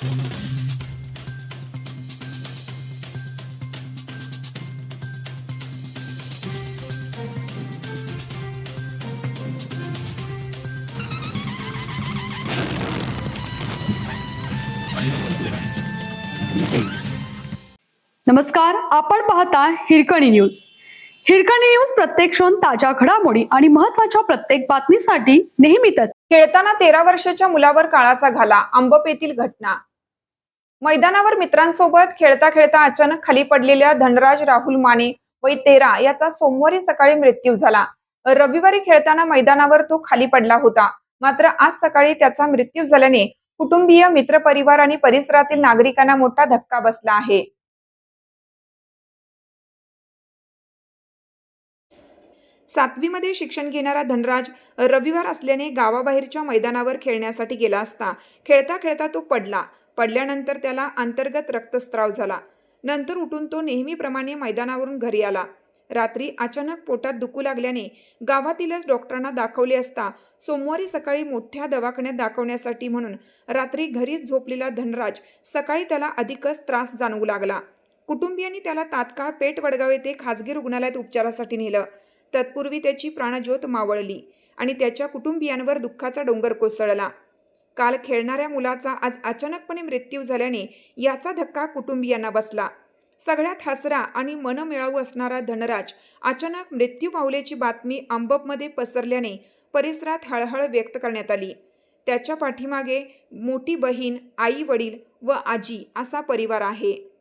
नमस्कार, आपण पाहता हिरकणी न्यूज. हिरकणी न्यूज प्रत्येक क्षण ताज्या घडामोडी आणि महत्त्वाच्या प्रत्येक बातमीसाठी नेहमीच. खेळताना 13 वर्षाच्या मुलावर काळाचा घाला, अंबप येथील घटना. मैदानावर मित्रांसोबत खेळता खेळता अचानक खाली पडलेल्या धनराज राहुल माने वय 13 याचा सोमवारी सकाळी मृत्यू झाला. रविवारी खेळताना मैदानावर तो खाली पडला होता. मात्र आज सकाळी त्याचा मृत्यू झाल्याने कुटुंबीय, मित्रपरिवार आणि परिसरातील नागरिकांना मोठा धक्का बसला आहे. 7वी मध्ये शिक्षण घेणारा धनराज रविवार असल्याने गावाबाहेरच्या मैदानावर खेळण्यासाठी गेला असता खेळता खेळता तो पडल्यानंतर त्याला अंतर्गत रक्तस्राव झाला. नंतर उठून तो नेहमीप्रमाणे मैदानावरून घरी आला. रात्री अचानक पोटात दुखू लागल्याने गावातीलच डॉक्टरांना दाखवले असता सोमवारी सकाळी मोठ्या दवाखान्यात दाखवण्यासाठी म्हणून रात्री घरीच झोपलेला धनराज सकाळी त्याला अधिकच त्रास जाणवू लागला. कुटुंबियांनी त्याला तात्काळ पेठ वडगाव येथे खासगी रुग्णालयात उपचारासाठी नेलं. तत्पूर्वी त्याची प्राणज्योत मावळली आणि त्याच्या कुटुंबियांवर दुःखाचा डोंगर कोसळला. काल खेळणाऱ्या मुलाचा आज अचानकपणे मृत्यू झाल्याने याचा धक्का कुटुंबियांना बसला. सगळ्यात हसरा आणि मनमिळावू असणारा धनराज अचानक मृत्यू पावल्याची बातमी अंबपमध्ये पसरल्याने परिसरात हळहळ व्यक्त करण्यात आली. त्याच्या पाठीमागे मोठी बहीण, आई, वडील व आजी असा परिवार आहे.